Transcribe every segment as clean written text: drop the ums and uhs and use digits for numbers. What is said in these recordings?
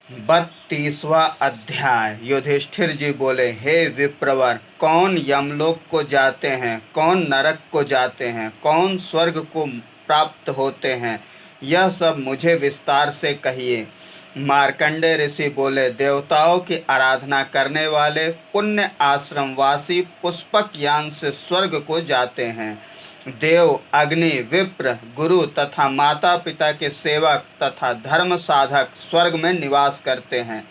32वां अध्याय। युधिष्ठिर जी बोले, हे विप्रवर, कौन यमलोक को जाते हैं, कौन नरक को जाते हैं, कौन स्वर्ग को प्राप्त होते हैं, यह सब मुझे विस्तार से कहिए। मार्कंडे ऋषि बोले, देवताओं की आराधना करने वाले पुण्य आश्रमवासी पुष्पक यान से स्वर्ग को जाते हैं। देव, अग्नि, विप्र, गुरु तथा माता पिता के सेवक तथा धर्म साधक स्वर्ग में निवास करते हैं।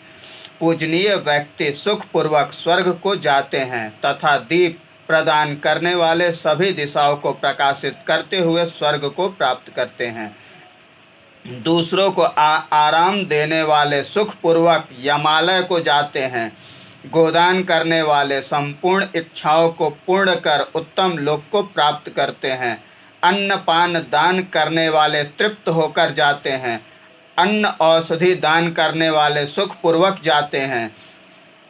पूजनीय व्यक्ति सुखपूर्वक स्वर्ग को जाते हैं तथा दीप प्रदान करने वाले सभी दिशाओं को प्रकाशित करते हुए स्वर्ग को प्राप्त करते हैं। दूसरों को आराम देने वाले सुखपूर्वक यमालय को जाते हैं। गोदान करने वाले संपूर्ण इच्छाओं को पूर्ण कर उत्तम लोक को प्राप्त करते हैं। अन्न पान दान करने वाले तृप्त होकर जाते हैं। अन्न औषधि दान करने वाले सुखपूर्वक जाते हैं।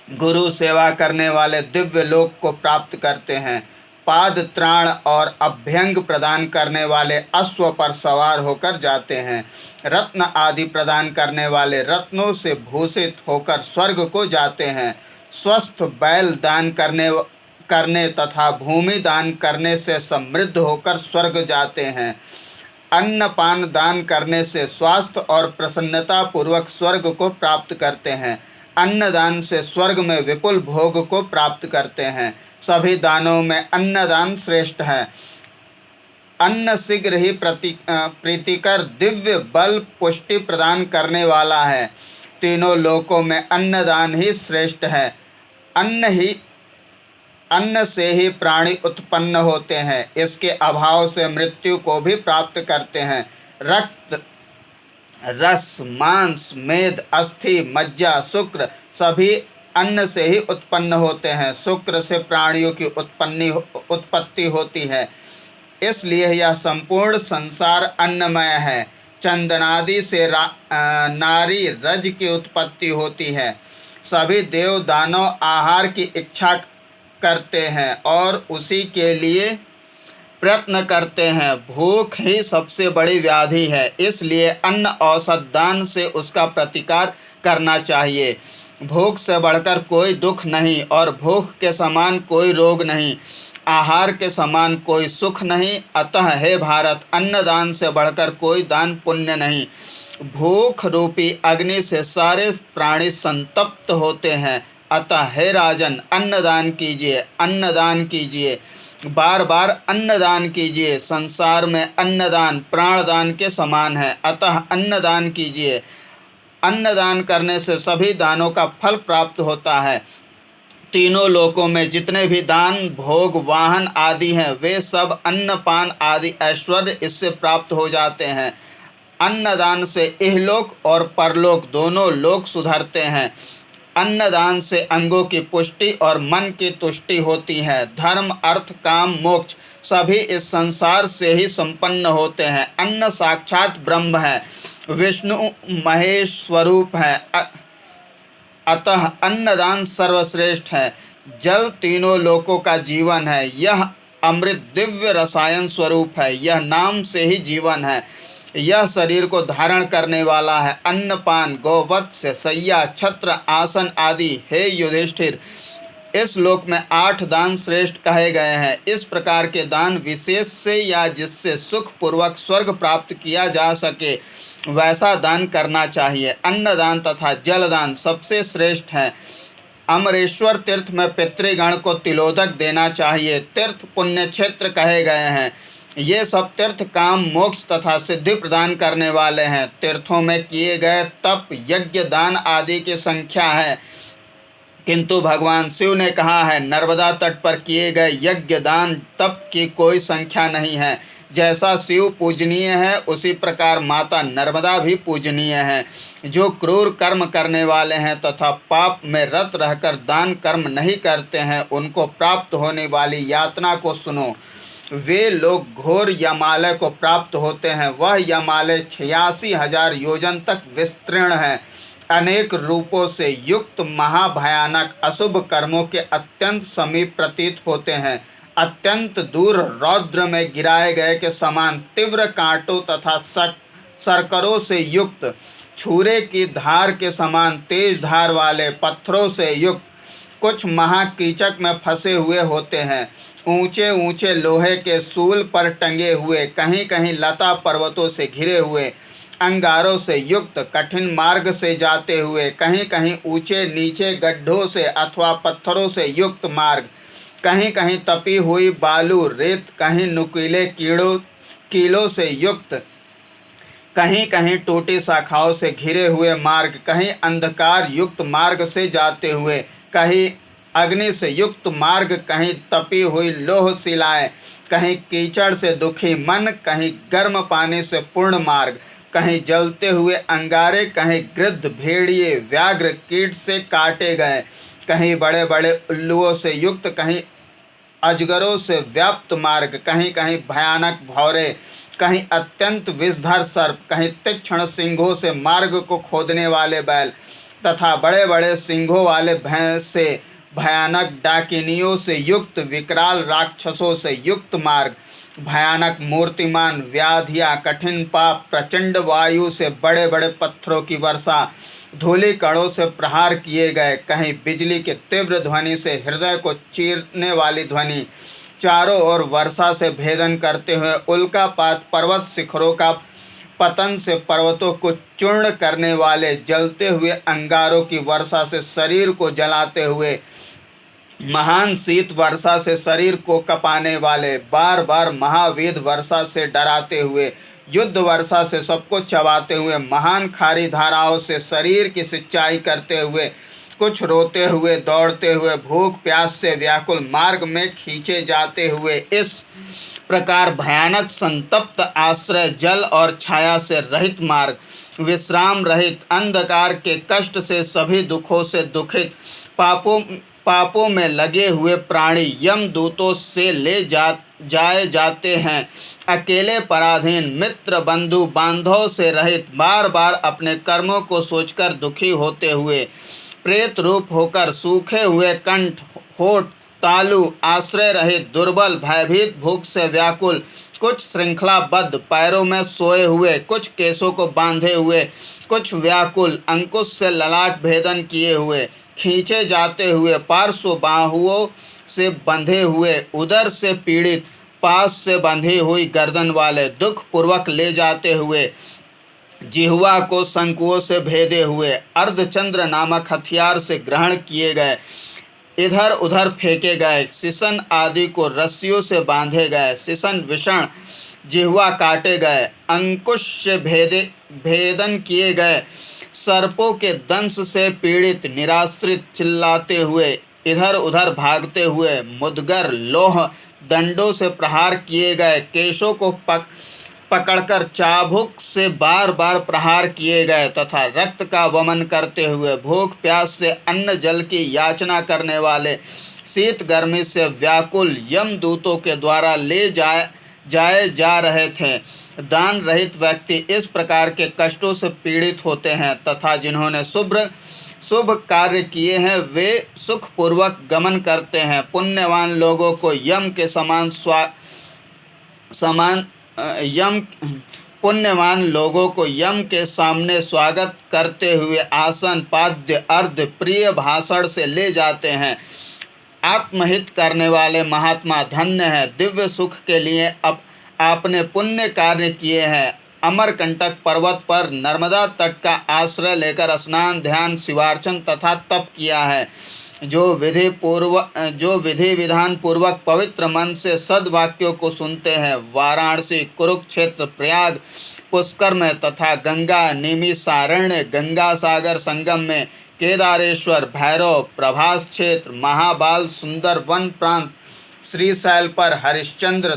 गुरु सेवा करने वाले दिव्य लोक को प्राप्त करते हैं। पाद त्राण और अभ्यंग प्रदान करने वाले अश्व पर सवार होकर जाते हैं। रत्न आदि प्रदान करने वाले रत्नों से भूषित होकर स्वर्ग को जाते हैं। स्वस्थ बैल दान करने तथा भूमि दान करने से समृद्ध होकर स्वर्ग जाते हैं। अन्न पान दान करने से स्वास्थ्य और प्रसन्नता पूर्वक स्वर्ग को प्राप्त करते हैं। अन्नदान से स्वर्ग में विपुल भोग को प्राप्त करते हैं। सभी दानों में अन्नदान श्रेष्ठ है। अन्न शीघ्र ही प्रीतिकर दिव्य बल पुष्टि प्रदान करने वाला है। तीनों लोकों में अन्नदान ही श्रेष्ठ है। अन्न से ही प्राणी उत्पन्न होते हैं। इसके अभाव से मृत्यु को भी प्राप्त करते हैं। रक्त, रस, मांस, मेद, अस्थि, मज्जा, शुक्र सभी अन्न से ही उत्पन्न होते हैं। शुक्र से प्राणियों की उत्पत्ति होती है, इसलिए यह संपूर्ण संसार अन्नमय है। चंदनादि से नारी रज की उत्पत्ति होती है। सभी देव दानव आहार की इच्छा करते हैं और उसी के लिए प्रयत्न करते हैं। भूख ही सबसे बड़ी व्याधि है, इसलिए अन्न औषध दान से उसका प्रतिकार करना चाहिए। भूख से बढ़कर कोई दुख नहीं और भूख के समान कोई रोग नहीं। आहार के समान कोई सुख नहीं। अतः हे भारत, अन्नदान से बढ़कर कोई दान पुण्य नहीं। भूख रूपी अग्नि से सारे प्राणी संतप्त होते हैं। अतः हे राजन, अन्नदान कीजिए, अन्नदान कीजिए, बार बार अन्नदान कीजिए। संसार में अन्नदान प्राणदान के समान है, अतः अन्नदान कीजिए। अन्नदान करने से सभी दानों का फल प्राप्त होता है। तीनों लोकों में जितने भी दान, भोग, वाहन आदि हैं, वे सब अन्नपान आदि ऐश्वर्य इससे प्राप्त हो जाते हैं। अन्नदान से इहलोक और परलोक दोनों लोक सुधरते हैं। अन्नदान से अंगों की पुष्टि और मन की तुष्टि होती है। धर्म, अर्थ, काम, मोक्ष सभी इस संसार से ही संपन्न होते हैं। अन्न साक्षात ब्रह्म है, विष्णु महेश स्वरूप है, अतः अन्नदान सर्वश्रेष्ठ है। जल तीनों लोकों का जीवन है। यह अमृत दिव्य रसायन स्वरूप है। यह नाम से ही जीवन है। यह शरीर को धारण करने वाला है। अन्नपान, गोवत्स्य, शय्या, छत्र, आसन आदि। हे युधिष्ठिर, इस लोक में 8 दान श्रेष्ठ कहे गए हैं। इस प्रकार के दान विशेष से या जिससे सुख पूर्वक स्वर्ग प्राप्त किया जा सके वैसा दान करना चाहिए। अन्नदान तथा जलदान सबसे श्रेष्ठ है। अमरेश्वर तीर्थ में पितृगण को तिलोदक देना चाहिए। तीर्थ पुण्य क्षेत्र कहे गए हैं। ये सब तीर्थ काम, मोक्ष तथा सिद्धि प्रदान करने वाले हैं। तीर्थों में किए गए तप, यज्ञ, दान आदि की संख्या है, किंतु भगवान शिव ने कहा है, नर्मदा तट पर किए गए यज्ञ, दान, तप की कोई संख्या नहीं है। जैसा शिव पूजनीय है, उसी प्रकार माता नर्मदा भी पूजनीय है। जो क्रूर कर्म करने वाले हैं तथा पाप में रत रहकर दान कर्म नहीं करते हैं, उनको प्राप्त होने वाली यातना को सुनो। वे लोग घोर यमालय को प्राप्त होते हैं। वह यमालय 86,000 योजन तक विस्तीर्ण है। अनेक रूपों से युक्त महाभयानक अशुभ कर्मों के अत्यंत समीप प्रतीत होते हैं। अत्यंत दूर रौद्र में गिराए गए के समान तीव्र कांटों तथा सरकरों से युक्त छुरे की धार के समान तेज धार वाले पत्थरों से युक्त, कुछ महाकीचक में फंसे हुए होते हैं। ऊंचे ऊंचे लोहे के सूल पर टंगे हुए, कहीं कहीं लता पर्वतों से घिरे हुए, अंगारों से युक्त कठिन मार्ग से जाते हुए, कहीं कहीं ऊंचे नीचे गड्ढों से अथवा पत्थरों से युक्त मार्ग, कहीं कहीं तपी हुई बालू रेत, कहीं नुकीले कीलों से युक्त, कहीं कहीं टूटी शाखाओं से घिरे हुए मार्ग, कहीं अंधकार युक्त मार्ग से जाते हुए, कहीं अग्नि से युक्त मार्ग, कहीं तपी हुई लोह शिलाएं, कहीं कीचड़ से दुखी मन, कहीं गर्म पानी से पूर्ण मार्ग, कहीं जलते हुए अंगारे, कहीं गिद्ध भेड़िए व्याघ्र कीट से काटे गए, कहीं बड़े बड़े उल्लुओं से युक्त, कहीं अजगरों से व्याप्त मार्ग, कहीं कहीं भयानक भौरे, कहीं अत्यंत विषधर सर्प, कहीं तीक्ष्ण सिंहों से मार्ग को खोदने वाले बैल, तथा बड़े बड़े सिंहों वाले भैंस से भयानक डाकिनियों से युक्त विकराल राक्षसों से युक्त मार्ग, भयानक मूर्तिमान व्याधियाँ, कठिन पाप, प्रचंड वायु से बड़े बड़े पत्थरों की वर्षा, धूलि कणों से प्रहार किए गए, कहीं बिजली के तीव्र ध्वनि से हृदय को चीरने वाली ध्वनि, चारों ओर वर्षा से भेदन करते हुए उल्कापात, पर्वत शिखरों का पतन से पर्वतों को चूर्ण करने वाले, जलते हुए अंगारों की वर्षा से शरीर को जलाते हुए, महान शीत वर्षा से शरीर को कपाने वाले, बार बार महावेद वर्षा से डराते हुए, युद्ध वर्षा से सबको चबाते हुए, महान खारी धाराओं से शरीर की सिंचाई करते हुए, कुछ रोते हुए दौड़ते हुए, भूख प्यास से व्याकुल मार्ग में खींचे जाते हुए, इस प्रकार भयानक संतप्त आश्रय जल और छाया से रहित मार्ग, विश्राम रहित, अंधकार के कष्ट से सभी दुखों से दुखित, पापों में लगे हुए प्राणी यमदूतों से ले जाए जाते हैं, अकेले पराधीन, मित्र बंधु बांधवों से रहित, बार बार अपने कर्मों को सोचकर दुखी होते हुए, प्रेत रूप होकर, सूखे हुए कंठ, होठ, तालु, आश्रय रहित, दुर्बल, भयभीत, भूख से व्याकुल, कुछ श्रृंखलाबद्ध पैरों में सोए हुए, कुछ केशों को बांधे हुए, कुछ व्याकुल, अंकुश से ललाट भेदन किए हुए, खींचे जाते हुए, पार्श्व बाहुओं से बंधे हुए, उदर से पीड़ित, पास से बंधी हुई गर्दन वाले, दुख पूर्वक ले जाते हुए, जिह्वा को शंकुओं से भेदे हुए, अर्धचंद्र नामक हथियार से ग्रहण किए गए, इधर उधर फेंके गए, शिशन आदि को रस्सियों से बांधे गए, शिशन विषण जिह्वा काटे गए, अंकुश से भेदन किए गए, सर्पों के दंश से पीड़ित, निराश्रित, चिल्लाते हुए, इधर उधर भागते हुए, मुदगर लोह दंडों से प्रहार किए गए, केशों को पकड़कर चाबुक से बार बार प्रहार किए गए, तथा रक्त का वमन करते हुए, भूख प्यास से अन्न जल की याचना करने वाले, शीत गर्मी से व्याकुल यमदूतों के द्वारा ले जाए जा रहे थे। दान रहित व्यक्ति इस प्रकार के कष्टों से पीड़ित होते हैं, तथा जिन्होंने शुभ कार्य किए हैं वे सुखपूर्वक गमन करते हैं। पुण्यवान लोगों को यम के पुण्यवान लोगों को यम के सामने स्वागत करते हुए आसन, पाद्य, अर्ध प्रिय भाषण से ले जाते हैं। आत्महित करने वाले महात्मा धन्य है, दिव्य सुख के लिए आपने पुण्य कार्य किए हैं। अमरकंटक पर्वत पर नर्मदा तट का आश्रय लेकर स्नान, ध्यान, शिवार्चन तथा तप किया है। जो विधि विधान पूर्वक पवित्र मन से सद्वाक्यों को सुनते हैं, वाराणसी, कुरुक्षेत्र, प्रयाग, पुष्कर में तथा गंगा निमिषारण्य, गंगा सागर संगम में, केदारेश्वर, भैरव, प्रभास क्षेत्र, महाबाल, सुंदर वन प्रांत, श्रीशैल पर, हरिश्चंद्र,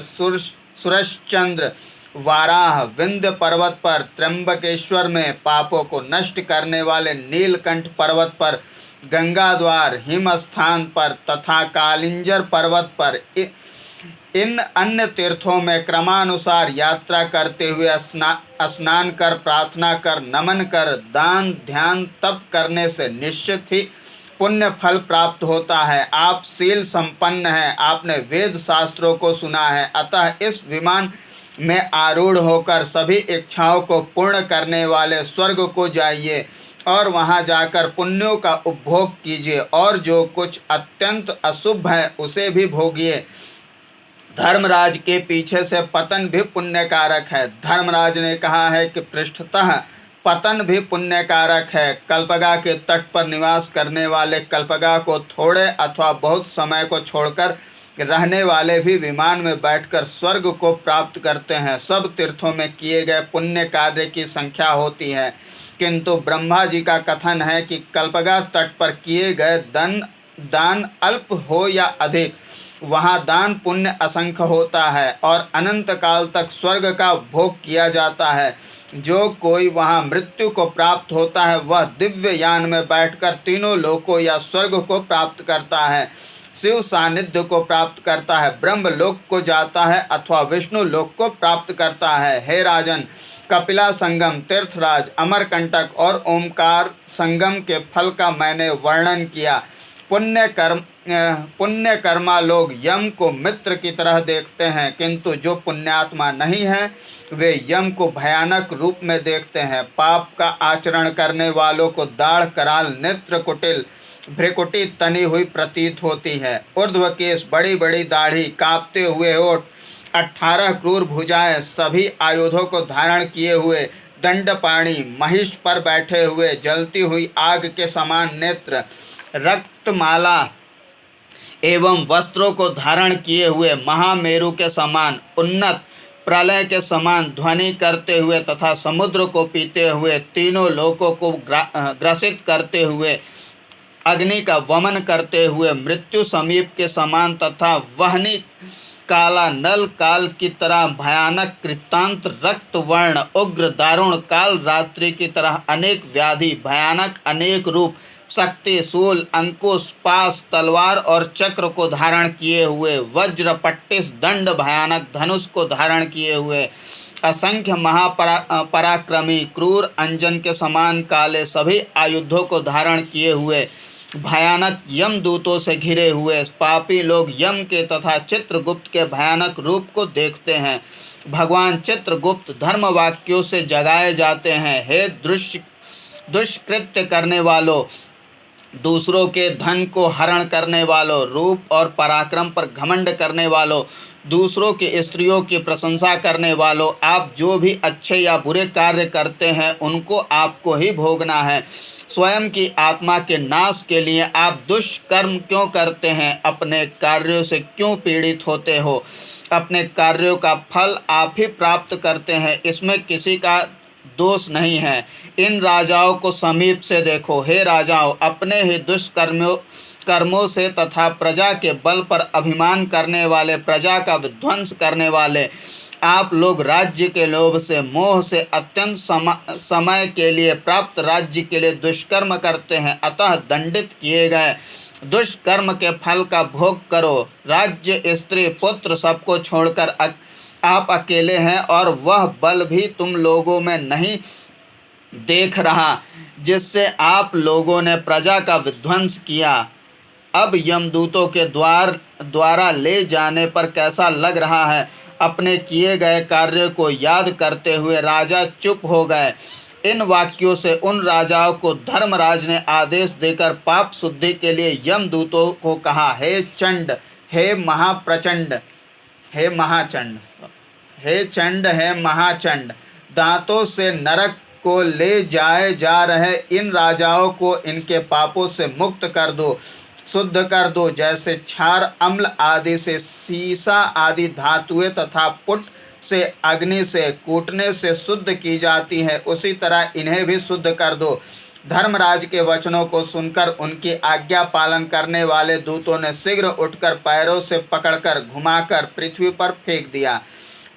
सुरश्चंद्र, वाराह, विंध्य पर्वत पर, त्र्यंबकेश्वर में, पापों को नष्ट करने वाले नीलकंठ पर्वत पर, गंगा द्वार हिम स्थान पर तथा कालिंजर पर्वत पर, इन अन्य तीर्थों में क्रमानुसार यात्रा करते हुए स्नान कर, प्रार्थना कर, नमन कर, दान, ध्यान, तप करने से निश्चित ही पुण्य फल प्राप्त होता है। आप शील संपन्न हैं, आपने वेद शास्त्रों को सुना है, अतः इस में आरूढ़ होकर सभी इच्छाओं को पूर्ण करने वाले स्वर्ग को जाइए और वहां जाकर पुण्यों का उपभोग कीजिए, और जो कुछ अत्यंत अशुभ है उसे भी भोगिए। धर्मराज के पीछे से पतन भी पुण्य कारक है। धर्मराज ने कहा है कि पृष्ठतः पतन भी पुण्य कारक है। कल्पगा के तट पर निवास करने वाले कल्पगा को थोड़े अथवा बहुत समय को छोड़कर रहने वाले भी विमान में बैठकर स्वर्ग को प्राप्त करते हैं। सब तीर्थों में किए गए पुण्य कार्य की संख्या होती है, किंतु ब्रह्मा जी का कथन है कि कल्पगा तट पर किए गए दान अल्प हो या अधिक, वहाँ दान पुण्य असंख्य होता है और अनंत काल तक स्वर्ग का भोग किया जाता है। जो कोई वहाँ मृत्यु को प्राप्त होता है वह दिव्य यान में बैठकर तीनों लोकों या स्वर्ग को प्राप्त करता है, शिव सानिध्य को प्राप्त करता है, ब्रह्म लोक को जाता है अथवा विष्णु लोक को प्राप्त करता है। हे राजन, कपिला संगम, तीर्थराज, अमरकंटक और ओमकार संगम के फल का मैंने वर्णन किया। पुण्य कर्मा लोग यम को मित्र की तरह देखते हैं, किंतु जो पुण्यात्मा नहीं है वे यम को भयानक रूप में देखते हैं। पाप का आचरण करने वालों को दाढ़, कराल, नेत्र कुटिल, भ्रिकुटी तनी हुई प्रतीत होती है। ऊर्ध्व केश, बड़ी बड़ी दाढ़ी, कांपते हुए होठ, 18 क्रूर भुजाएं, सभी आयुधों को धारण किए हुए, दंडपाणी, महिष पर बैठे हुए, जलती हुई आग के समान नेत्र, रक्तमाला एवं वस्त्रों को धारण किए हुए, महामेरु के समान उन्नत, प्रलय के समान ध्वनि करते हुए तथा समुद्र को पीते हुए, तीनों लोकों को ग्रसित करते हुए, अग्नि का वमन करते हुए, मृत्यु समीप के समान तथा वहनी काला नल काल की तरह भयानक, कृतांत, रक्त वर्ण, उग्र, दारुण, काल रात्रि की तरह अनेक व्याधि, भयानक अनेक रूप, शक्ति, शूल, अंकुश, पास, तलवार और चक्र को धारण किए हुए, वज्र, पट्टिस, दंड, भयानक धनुष को धारण किए हुए, असंख्य महापराक्रमी, क्रूर, अंजन के समान काले, सभी आयुधों को धारण किए हुए, भयानक यमदूतों से घिरे हुए पापी लोग यम के तथा चित्रगुप्त के भयानक रूप को देखते हैं। भगवान चित्रगुप्त धर्म वाक्यों से जगाए जाते हैं। हे दुष्कृत्य करने वालों, दूसरों के धन को हरण करने वालों, रूप और पराक्रम पर घमंड करने वालों, दूसरों की स्त्रियों की प्रशंसा करने वालों, आप जो भी अच्छे या बुरे कार्य करते हैं उनको आपको ही भोगना है। स्वयं की आत्मा के नाश के लिए आप दुष्कर्म क्यों करते हैं? अपने कार्यों से क्यों पीड़ित होते हो? अपने कार्यों का फल आप ही प्राप्त करते हैं, इसमें किसी का दोष नहीं है। इन राजाओं को समीप से देखो। हे राजाओं, अपने ही दुष्कर्मों से तथा प्रजा के बल पर अभिमान करने वाले, प्रजा का विध्वंस करने वाले आप लोग राज्य के लोभ से, मोह से अत्यंत समय के लिए प्राप्त राज्य के लिए दुष्कर्म करते हैं। अतः दंडित किए गए दुष्कर्म के फल का भोग करो। राज्य, स्त्री, पुत्र सबको छोड़कर आप अकेले हैं और वह बल भी तुम लोगों में नहीं देख रहा जिससे आप लोगों ने प्रजा का विध्वंस किया। अब यमदूतों के द्वारा ले जाने पर कैसा लग रहा है? अपने किए गए कार्य को याद करते हुए राजा चुप हो गए। इन वाक्यों से उन राजाओं को धर्मराज ने आदेश देकर पाप शुद्धि के लिए यमदूतों को कहा, हे चंड, हे महाप्रचंड, हे महाचंड, हे चंड, हे महाचंड, दांतों से नरक को ले जाए जा रहे इन राजाओं को इनके पापों से मुक्त कर दो, शुद्ध कर दो। जैसे क्षार, अम्ल आदि से सीसा आदि धातुएं तथा पुट से, अग्नि से, कूटने से शुद्ध की जाती है, उसी तरह इन्हें भी शुद्ध कर दो। धर्मराज के वचनों को सुनकर उनकी आज्ञा पालन करने वाले दूतों ने शीघ्र उठकर पैरों से पकड़कर घुमाकर पृथ्वी पर फेंक दिया।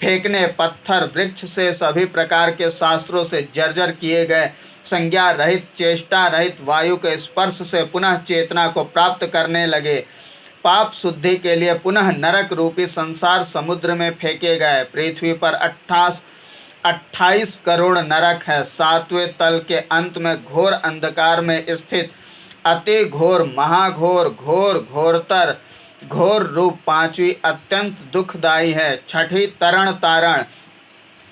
फेंकने पत्थर, वृक्ष से, सभी प्रकार के शास्त्रों से जर्जर किए गए, संज्ञा रहित, चेष्टा रहित वायु के स्पर्श से पुनः चेतना को प्राप्त करने लगे। पाप शुद्धि के लिए पुनः नरक रूपी संसार समुद्र में फेंके गए। पृथ्वी पर 28 करोड़ नरक है। 7वें तल के अंत में घोर अंधकार में स्थित अति घोर, महाघोर, घोर, घोरतर, घोर रूप 5वीं अत्यंत दुखदायी है। 6ठी तरण तारण,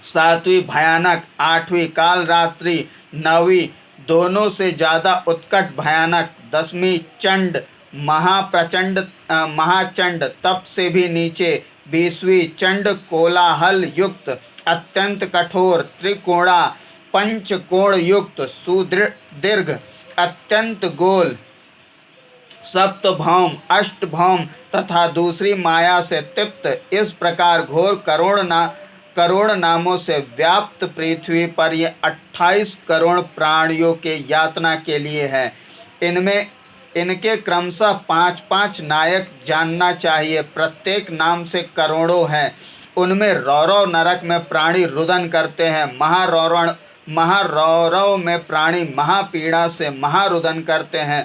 सातवीं भयानक, आठवीं कालरात्रि, नौवीं दोनों से ज़्यादा उत्कट भयानक, 10वीं चंड महाप्रचंड महाचंड तप से भी नीचे, 20वीं चंड कोलाहल युक्त अत्यंत कठोर त्रिकोणा पंचकोण युक्त सुदृढ़ दीर्घ अत्यंत गोल सप्तभौम अष्टभौम तथा दूसरी माया से तृप्त, इस प्रकार घोर करोड़ नामों से व्याप्त पृथ्वी पर ये 28 करोड़ प्राणियों के यातना के लिए है। इनमें इनके क्रमशः 5-5 नायक जानना चाहिए। प्रत्येक नाम से करोड़ों हैं। उनमें रौरव नरक में प्राणी रुदन करते हैं। महारौरव में प्राणी महापीड़ा से महारुदन करते हैं।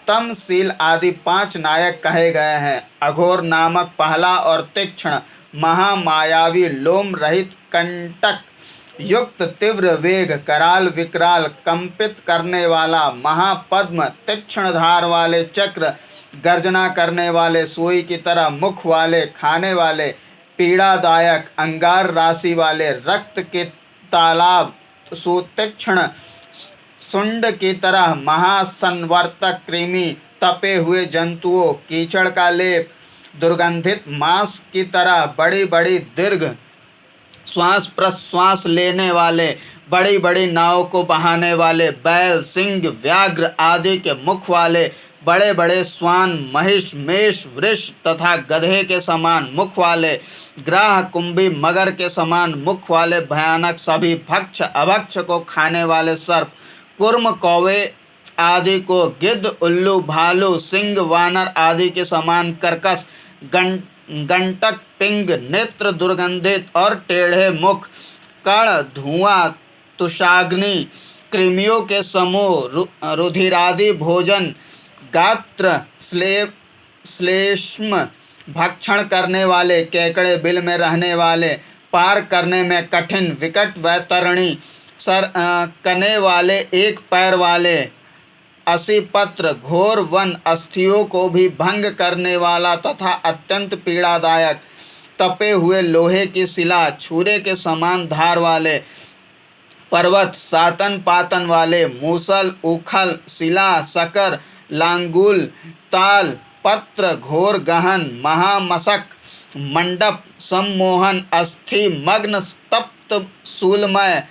तमशील आदि 5 नायक कहे गए हैं। अघोर नामक पहला और तीक्ष्ण महामायावी लोम रहित कंटक युक्त तीव्र वेग कराल विकराल कंपित करने वाला महापद्म तीक्ष्ण धार वाले चक्र गर्जना करने वाले सुई की तरह मुख वाले खाने वाले पीड़ादायक अंगार राशि वाले रक्त के तालाब सुतीक्ष्ण सुंड की तरह महासंवर्तक कृमि तपे हुए जंतुओं कीचड़ का लेप दुर्गंधित मांस की तरह बड़ी बड़ी दीर्घ श्वास प्रश्वास लेने वाले बड़ी बड़ी नाव को बहाने वाले बैल सिंह व्याघ्र आदि के मुख वाले बड़े बड़े स्वान महिष मेष वृष तथा गधे के समान मुख वाले ग्राह कुंभी मगर के समान मुख वाले भयानक सभी भक्ष अभक्ष को खाने वाले सर्प कुर्म कौवे आदि को गिद्ध उल्लू भालू सिंह वानर आदि के समान कर्कश गंटक पिंग नेत्र दुर्गंधित और टेढ़े मुख कण धुआं तुषाग्नि कृमियों के समूह रुधिरादि भोजन गात्र श्लेष्म भक्षण करने वाले केकड़े बिल में रहने वाले पार करने में कठिन विकट वैतरणी कने वाले एक पैर वाले असी पत्र घोर वन अस्थियों को भी भंग करने वाला तथा अत्यंत पीड़ादायक तपे हुए लोहे की शिला छुरे के समान धार वाले पर्वत सातन पातन वाले मूसल उखल शिला शकर लांगुल ताल पत्र घोर गहन महामशक मंडप सम्मोहन अस्थि मग्न तप्त शूलमय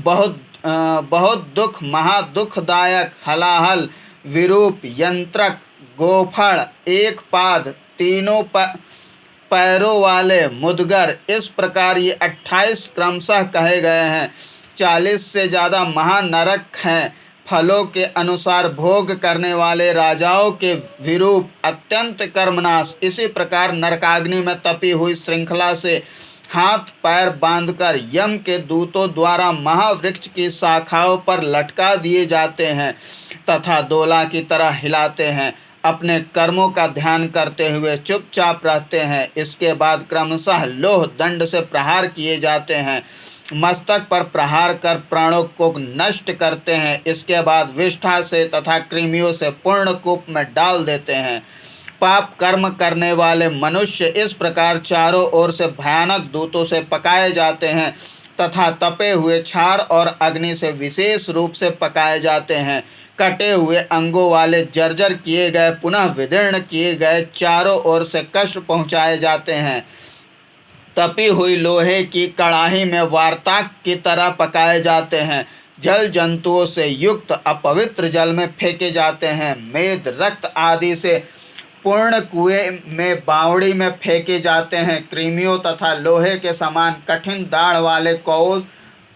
बहुत दुख महादुखदायक हलाहल विरूप यंत्रक गोफड़ एक पाद तीनों पैरों वाले मुदगर, इस प्रकार ये 28 क्रमशः कहे गए हैं। 40 से ज़्यादा महानरक हैं। फलों के अनुसार भोग करने वाले राजाओं के विरूप अत्यंत कर्मनाश। इसी प्रकार नरकाग्नि में तपी हुई श्रृंखला से हाथ पैर बांधकर यम के दूतों द्वारा महावृक्ष की शाखाओं पर लटका दिए जाते हैं तथा दोला की तरह हिलाते हैं। अपने कर्मों का ध्यान करते हुए चुपचाप रहते हैं। इसके बाद क्रमशः लोह दंड से प्रहार किए जाते हैं। मस्तक पर प्रहार कर प्राणों को नष्ट करते हैं। इसके बाद विष्ठा से तथा कृमियों से पूर्ण कूप में डाल देते हैं। पाप कर्म करने वाले मनुष्य इस प्रकार चारों ओर से भयानक दूतों से पकाए जाते हैं तथा तपे हुए क्षार और अग्नि से विशेष रूप से पकाए जाते हैं। कटे हुए अंगों वाले जर्जर किए गए पुनः विदीर्ण किए गए चारों ओर से कष्ट पहुँचाए जाते हैं। तपी हुई लोहे की कड़ाही में वार्ताक की तरह पकाए जाते हैं। जल जंतुओं से युक्त अपवित्र जल में फेंके जाते हैं। मेद रक्त आदि से पूर्ण कुएं में बावड़ी में फेंके जाते हैं। कृमियों तथा लोहे के समान कठिन दाढ़ वाले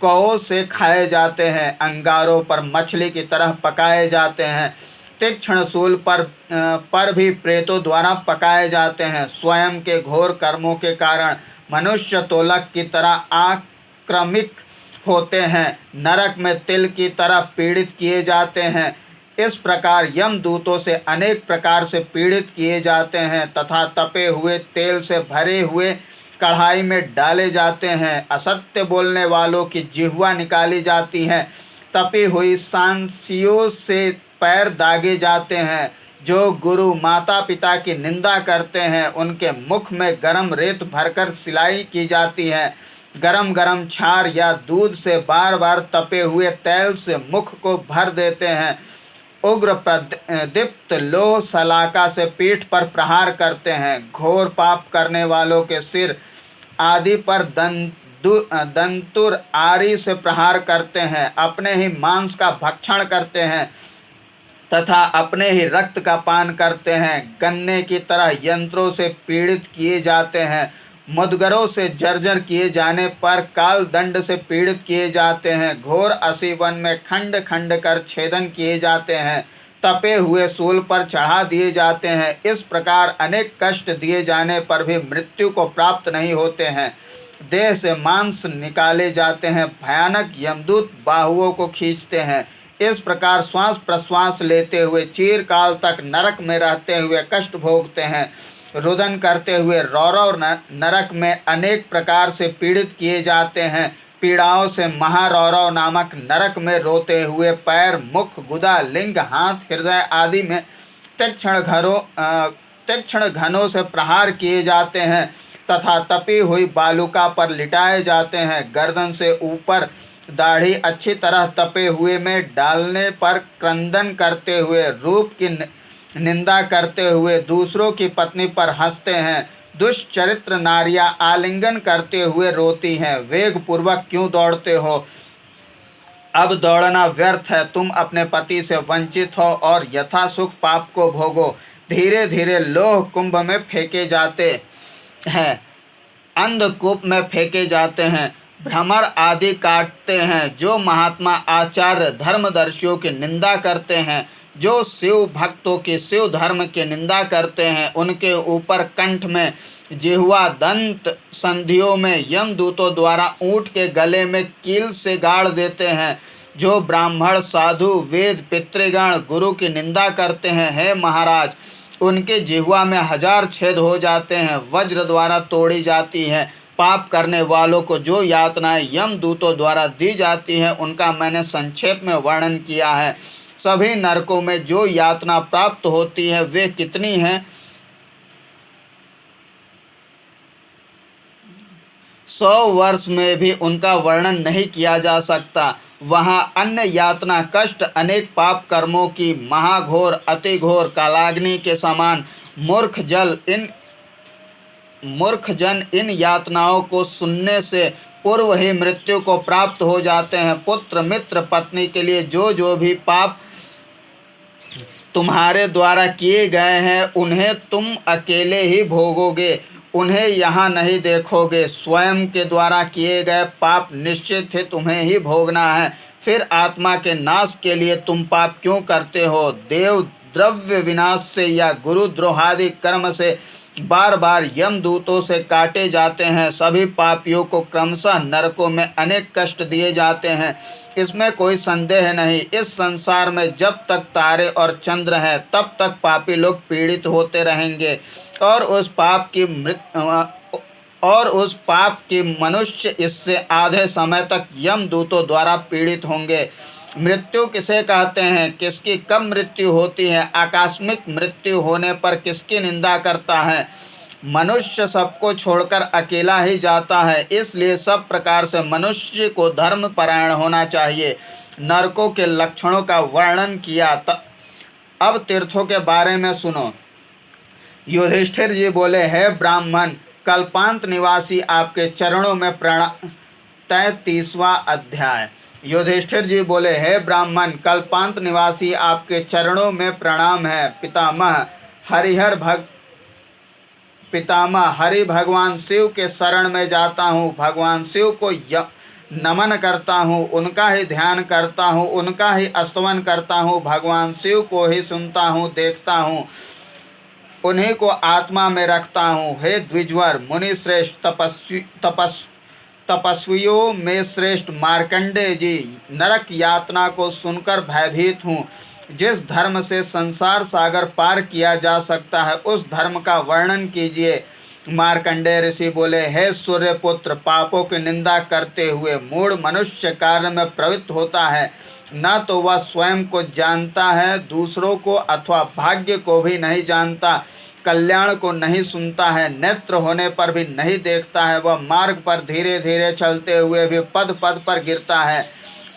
कौओं से खाए जाते हैं। अंगारों पर मछली की तरह पकाए जाते हैं। तीक्ष्ण शूल पर भी प्रेतों द्वारा पकाए जाते हैं। स्वयं के घोर कर्मों के कारण मनुष्य तोलक की तरह आक्रमिक होते हैं। नरक में तिल की तरह पीड़ित किए जाते हैं। इस प्रकार यमदूतों से अनेक प्रकार से पीड़ित किए जाते हैं तथा तपे हुए तेल से भरे हुए कढ़ाई में डाले जाते हैं। असत्य बोलने वालों की जिह्वा निकाली जाती है। तपी हुई सांसियों से पैर दागे जाते हैं। जो गुरु माता पिता की निंदा करते हैं उनके मुख में गरम रेत भरकर सिलाई की जाती है। गरम गरम छार या दूध से बार बार तपे हुए तेल से मुख को भर देते हैं। उग्र प्रदीप्त लोह सलाका से पीठ पर प्रहार करते हैं। घोर पाप करने वालों के सिर आदि पर दंतुर आरी से प्रहार करते हैं। अपने ही मांस का भक्षण करते हैं तथा अपने ही रक्त का पान करते हैं। गन्ने की तरह यंत्रों से पीड़ित किए जाते हैं। मुदगरों से जर्जर किए जाने पर काल दंड से पीड़ित किए जाते हैं। घोर असीवन में खंड खंड कर छेदन किए जाते हैं। तपे हुए सूल पर चढ़ा दिए जाते हैं। इस प्रकार अनेक कष्ट दिए जाने पर भी मृत्यु को प्राप्त नहीं होते हैं। देह से मांस निकाले जाते हैं। भयानक यमदूत बाहुओं को खींचते हैं। इस प्रकार श्वास प्रश्वास लेते हुए चिरकाल तक नरक में रहते हुए कष्ट भोगते हैं। रुदन करते हुए रौरव नरक में अनेक प्रकार से पीड़ित किए जाते हैं। पीड़ाओं से महारौरव नामक नरक में रोते हुए पैर, मुख, गुदा, लिंग, हाथ, हृदय आदि में तीक्ष्ण घनों से प्रहार किए जाते हैं तथा तपी हुई बालुका पर लिटाए जाते हैं। गर्दन से ऊपर दाढ़ी अच्छी तरह तपे हुए में डालने पर क्रंदन करते हुए, रूप की निंदा करते हुए दूसरों की पत्नी पर हंसते हैं। दुष्चरित्र नारियां आलिंगन करते हुए रोती हैं। वेग पूर्वक क्यों दौड़ते हो? अब दौड़ना व्यर्थ है। तुम अपने पति से वंचित हो और यथा सुख पाप को भोगो। धीरे धीरे लोह कुंभ में फेंके जाते हैं, अंधकूप में फेंके जाते हैं, भ्रमर आदि काटते हैं। जो महात्मा आचार्य धर्मदर्शियों की निंदा करते हैं, जो शिव भक्तों के शिव धर्म की निंदा करते हैं, उनके ऊपर कंठ में, जिह्वा, दंत संधियों में यमदूतों द्वारा ऊंट के गले में कील से गाड़ देते हैं। जो ब्राह्मण, साधु, वेद, पितृगण, गुरु की निंदा करते हैं, हे महाराज, उनके जिह्वा में 1000 छेद हो जाते हैं, वज्र द्वारा तोड़ी जाती है। पाप करने वालों को जो यातनाएं यमदूतों द्वारा दी जाती हैं, उनका मैंने संक्षेप में वर्णन किया है। सभी नरकों में जो यातना प्राप्त होती है वे कितनी हैं? 100 वर्ष में भी उनका वर्णन नहीं किया जा सकता। वहाँ अन्य यातना कष्ट अनेक पाप कर्मों की महाघोर अति घोर कालाग्नि के समान मूर्ख जन इन यातनाओं को सुनने से पूर्व ही मृत्यु को प्राप्त हो जाते हैं। पुत्र, मित्र, पत्नी के लिए जो भी पाप तुम्हारे द्वारा किए गए हैं, उन्हें तुम अकेले ही भोगोगे, उन्हें यहाँ नहीं देखोगे। स्वयं के द्वारा किए गए पाप निश्चित ही तुम्हें ही भोगना है। फिर आत्मा के नाश के लिए तुम पाप क्यों करते हो? देव द्रव्य विनाश से या गुरु द्रोहादि कर्म से बार बार यमदूतों से काटे जाते हैं। सभी पापियों को क्रमशः नरकों में अनेक कष्ट दिए जाते हैं, इसमें कोई संदेह नहीं। इस संसार में जब तक तारे और चंद्र हैं, तब तक पापी लोग पीड़ित होते रहेंगे और उस पाप की मनुष्य इससे आधे समय तक यमदूतों द्वारा पीड़ित होंगे। मृत्यु किसे कहते हैं? किसकी कब मृत्यु होती है? आकस्मिक मृत्यु होने पर किसकी निंदा करता है? मनुष्य सबको छोड़कर अकेला ही जाता है। इसलिए सब प्रकार से मनुष्य को धर्म परायण होना चाहिए। नरकों के लक्षणों का वर्णन किया। अब तीर्थों के बारे में सुनो। युधिष्ठिर जी बोले, हे ब्राह्मण, कल्पांत निवासी आपके चरणों में प्रणाम। 33वां अध्याय। युधिष्ठिर जी बोले, हे ब्राह्मण, कल्पांत निवासी आपके चरणों में प्रणाम है। पितामह हरि भगवान शिव के शरण में जाता हूँ। भगवान शिव को नमन करता हूँ, उनका ही ध्यान करता हूँ, उनका ही स्तवन करता हूँ। भगवान शिव को ही सुनता हूँ, देखता हूँ, उन्हीं को आत्मा में रखता हूँ। हे द्विजवर, मुनि श्रेष्ठ, तपस्वियों में श्रेष्ठ मार्कंडेय जी, नरक यातना को सुनकर भयभीत हूँ। जिस धर्म से संसार सागर पार किया जा सकता है, उस धर्म का वर्णन कीजिए। मार्कंडेय ऋषि बोले, हे सूर्यपुत्र, पापों की निंदा करते हुए मूढ़ मनुष्य कार्य में प्रवृत्त होता है। न तो वह स्वयं को जानता है, दूसरों को अथवा भाग्य को भी नहीं जानता, कल्याण को नहीं सुनता है, नेत्र होने पर भी नहीं देखता है। वह मार्ग पर धीरे धीरे चलते हुए भी पद पद पर गिरता है।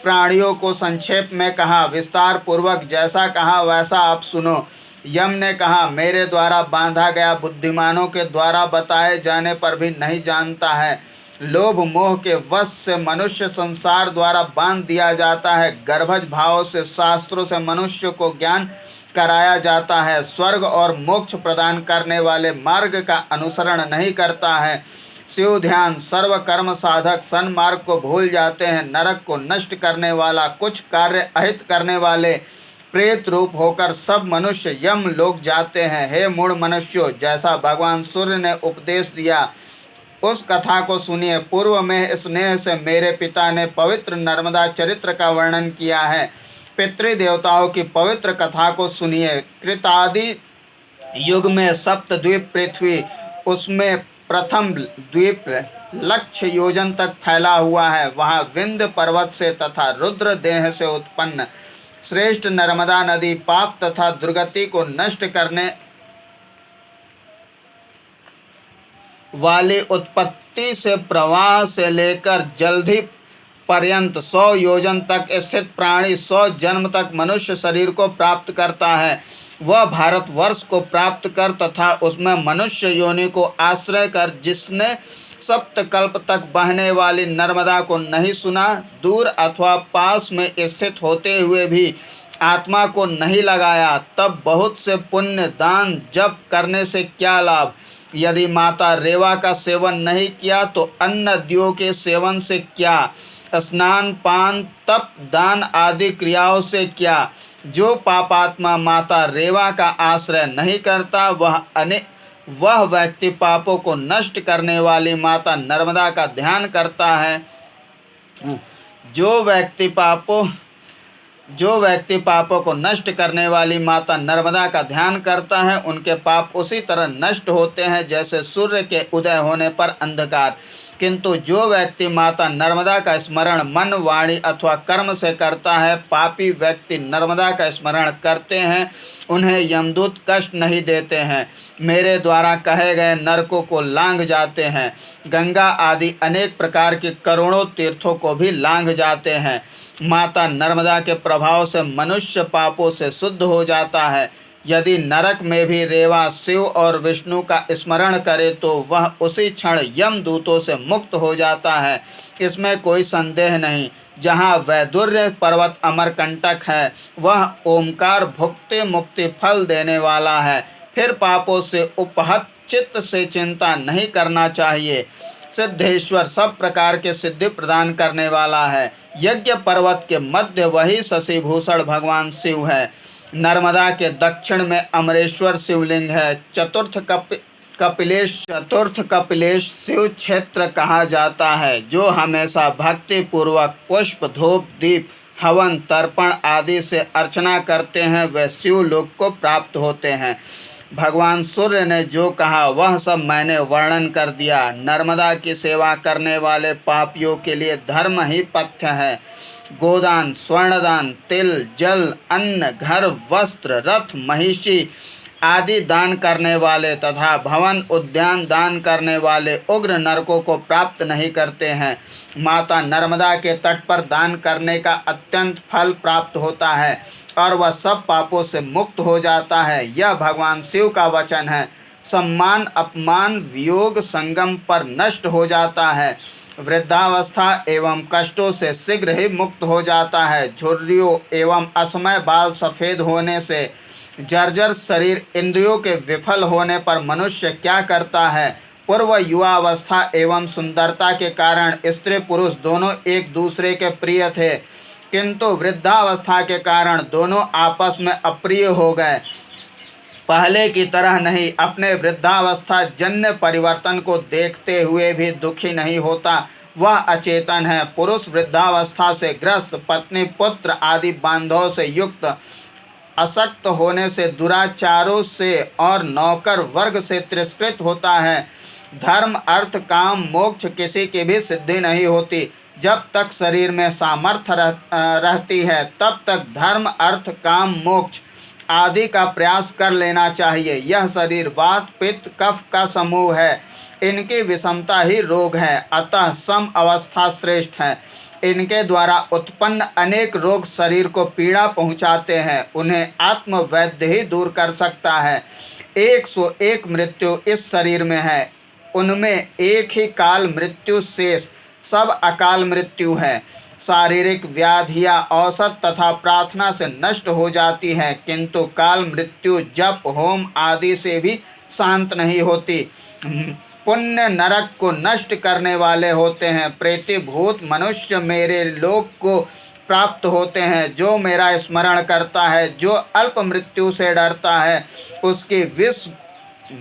प्राणियों को संक्षेप में कहा, विस्तार पूर्वक जैसा कहा वैसा आप सुनो। यम ने कहा, मेरे द्वारा बांधा गया बुद्धिमानों के द्वारा बताए जाने पर भी नहीं जानता है। लोभ मोह के वश से मनुष्य संसार द्वारा बांध दिया जाता है। गर्भज भाव से शास्त्रों से मनुष्य को ज्ञान कराया जाता है। स्वर्ग और मोक्ष प्रदान करने वाले मार्ग का अनुसरण नहीं करता है। शिव ध्यान सर्व कर्म साधक सन्मार्ग को भूल जाते हैं। नरक को नष्ट करने वाला, कुछ कार्य अहित करने वाले प्रेत रूप होकर सब मनुष्य यम लोक जाते हैं। हे मूढ़ मनुष्यों, जैसा भगवान सूर्य ने उपदेश दिया उस कथा को सुनिए। पूर्व में स्नेह से मेरे पिता ने पवित्र नर्मदा चरित्र का वर्णन किया है। पितृदेवताओं की पवित्र कथा को सुनिए। कृतादि युग में सप्तद्वीप पृथ्वी, उसमें प्रथम द्वीप लक्ष्य योजन तक फैला हुआ है। वहाँ विंध्य पर्वत से तथा रुद्र देह से उत्पन्न श्रेष्ठ नर्मदा नदी पाप तथा दुर्गति को नष्ट करने वाली उत्पत्ति से प्रवाह से लेकर जलधि पर्यंत 100 योजन तक स्थित प्राणी 100 जन्म तक मनुष्य शरीर को प्राप्त करता है। वह भारतवर्ष को प्राप्त कर तथा उसमें मनुष्य योनि को आश्रय कर, जिसने सप्तकल्प तक बहने वाली नर्मदा को नहीं सुना, दूर अथवा पास में स्थित होते हुए भी आत्मा को नहीं लगाया, तब बहुत से पुण्य दान जप करने से क्या लाभ। यदि माता रेवा का सेवन नहीं किया तो अन्न नदियों के सेवन से क्या, स्नान पान तप दान आदि क्रियाओं से क्या। जो पापात्मा माता रेवा का आश्रय नहीं करता वह व्यक्ति पापों को नष्ट करने वाली माता नर्मदा का ध्यान करता है। जो व्यक्ति पापों को नष्ट करने वाली माता नर्मदा का ध्यान करता है, उनके पाप उसी तरह नष्ट होते हैं जैसे सूर्य के उदय होने पर अंधकार। किंतु जो व्यक्ति माता नर्मदा का स्मरण मन वाणी अथवा कर्म से करता है, पापी व्यक्ति नर्मदा का स्मरण करते हैं, उन्हें यमदूत कष्ट नहीं देते हैं, मेरे द्वारा कहे गए नरकों को लांघ जाते हैं, गंगा आदि अनेक प्रकार के करोड़ों तीर्थों को भी लांघ जाते हैं। माता नर्मदा के प्रभाव से मनुष्य पापों से शुद्ध हो जाता है। यदि नरक में भी रेवा शिव और विष्णु का स्मरण करे तो वह उसी क्षण यमदूतों से मुक्त हो जाता है, इसमें कोई संदेह नहीं। जहाँ वैदुर्य पर्वत अमरकंटक है, वह ओमकार भुक्ति मुक्ति फल देने वाला है। फिर पापों से उपहत चित्त से चिंता नहीं करना चाहिए। सिद्धेश्वर सब प्रकार के सिद्धि प्रदान करने वाला है। यज्ञ पर्वत के मध्य वही शशिभूषण भगवान शिव है। नर्मदा के दक्षिण में अमरेश्वर शिवलिंग है। चतुर्थ कपिलेश शिव क्षेत्र कहा जाता है, जो हमेशा भक्ति पूर्वक पुष्प धूप दीप हवन तर्पण आदि से अर्चना करते हैं, वे शिवलोक को प्राप्त होते हैं। भगवान सूर्य ने जो कहा वह सब मैंने वर्णन कर दिया। नर्मदा की सेवा करने वाले पापियों के लिए धर्म ही पथ्य है। गोदान, स्वर्णदान, तिल, जल, अन्न, घर, वस्त्र, रथ, महिषी आदि दान करने वाले तथा भवन उद्यान दान करने वाले उग्र नरकों को प्राप्त नहीं करते हैं। माता नर्मदा के तट पर दान करने का अत्यंत फल प्राप्त होता है और वह सब पापों से मुक्त हो जाता है। यह भगवान शिव का वचन है। सम्मान अपमान वियोग संगम पर नष्ट हो जाता है। वृद्धावस्था एवं कष्टों से शीघ्र ही मुक्त हो जाता है। झुर्रियों एवं असमय बाल सफ़ेद होने से जर्जर शरीर इंद्रियों के विफल होने पर मनुष्य क्या करता है। पूर्व युवावस्था एवं सुंदरता के कारण स्त्री पुरुष दोनों एक दूसरे के प्रिय थे, किंतु वृद्धावस्था के कारण दोनों आपस में अप्रिय हो गए। पहले की तरह नहीं, अपने वृद्धावस्था जन्य परिवर्तन को देखते हुए भी दुखी नहीं होता, वह अचेतन है। पुरुष वृद्धावस्था से ग्रस्त, पत्नी पुत्र आदि बांधों से युक्त, अशक्त होने से, दुराचारों से और नौकर वर्ग से तिरस्कृत होता है। धर्म अर्थ काम मोक्ष किसी की भी सिद्धि नहीं होती। जब तक शरीर में सामर्थ्य रहती है तब तक धर्म, अर्थ, काम, मोक्ष आदि का प्रयास कर लेना चाहिए। यह शरीर वात, पित्त, कफ का समूह है। इनकी विषमता ही रोग है, अतः सम अवस्था श्रेष्ठ है। इनके द्वारा उत्पन्न अनेक रोग शरीर को पीड़ा पहुँचाते हैं, उन्हें आत्मवैद्य ही दूर कर सकता है। 101 मृत्यु इस शरीर में है, उनमें एक ही काल मृत्यु शेष, सब अकाल मृत्यु है। शारीरिक व्याधियाँ औसत तथा प्रार्थना से नष्ट हो जाती हैं, किंतु काल मृत्यु जप, होम आदि से भी शांत नहीं होती। पुण्य नरक को नष्ट करने वाले होते हैं, प्रेति भूत मनुष्य मेरे लोक को प्राप्त होते हैं। जो मेरा स्मरण करता है, जो अल्प मृत्यु से डरता है, उसकी विष,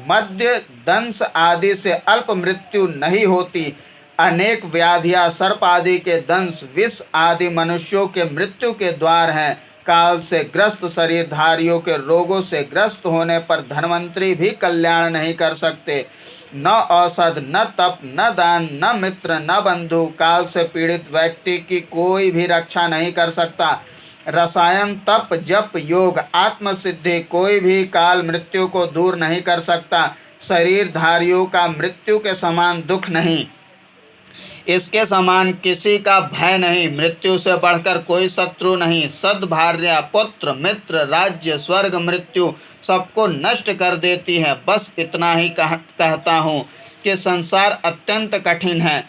मद्य, दंश आदि से अल्प मृत्यु नहीं होती। अनेक व्याधियाँ, सर्प आदि के दंश, विष आदि मनुष्यों के मृत्यु के द्वार हैं। काल से ग्रस्त शरीरधारियों के रोगों से ग्रस्त होने पर धन्वंतरी भी कल्याण नहीं कर सकते। न औषध, न तप, न दान, न मित्र, न बंधु काल से पीड़ित व्यक्ति की कोई भी रक्षा नहीं कर सकता। रसायन, तप, जप, योग, आत्मसिद्धि कोई भी काल मृत्यु को दूर नहीं कर सकता। शरीरधारियों का मृत्यु के समान दुख नहीं, इसके समान किसी का भय नहीं। मृत्यु से बढ़कर कोई शत्रु नहीं। सद्भार्या, पुत्र, मित्र, राज्य, स्वर्ग मृत्यु सबको नष्ट कर देती है। बस इतना ही कहता हूँ कि संसार अत्यंत कठिन है।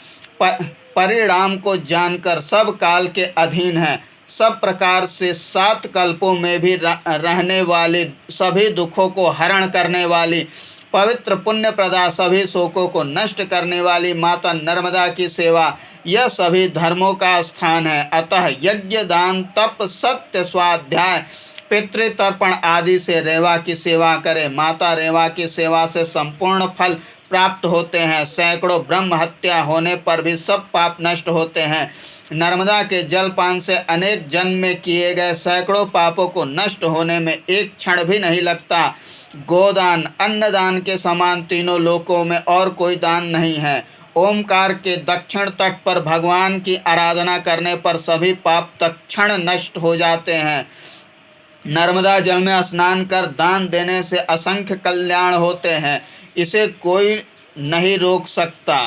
परिणाम को जानकर सब काल के अधीन है। सब प्रकार से 7 कल्पों में भी रहने वाली, सभी दुखों को हरण करने वाली, पवित्र पुण्य प्रदा, सभी शोकों को नष्ट करने वाली माता नर्मदा की सेवा, यह सभी धर्मों का स्थान है। अतः यज्ञ, दान, तप, सत्य, स्वाध्याय, पितृतर्पण आदि से रेवा की सेवा करें। माता रेवा की सेवा से संपूर्ण फल प्राप्त होते हैं। सैकड़ों ब्रह्म हत्या होने पर भी सब पाप नष्ट होते हैं। नर्मदा के जलपान से अनेक जन्म में किए गए सैकड़ों पापों को नष्ट होने में एक क्षण भी नहीं लगता। गोदान, अन्नदान के समान तीनों लोकों में और कोई दान नहीं है। ओमकार के दक्षिण तट पर भगवान की आराधना करने पर सभी पाप तत्क्षण नष्ट हो जाते हैं। नर्मदा जल में स्नान कर दान देने से असंख्य कल्याण होते हैं, इसे कोई नहीं रोक सकता।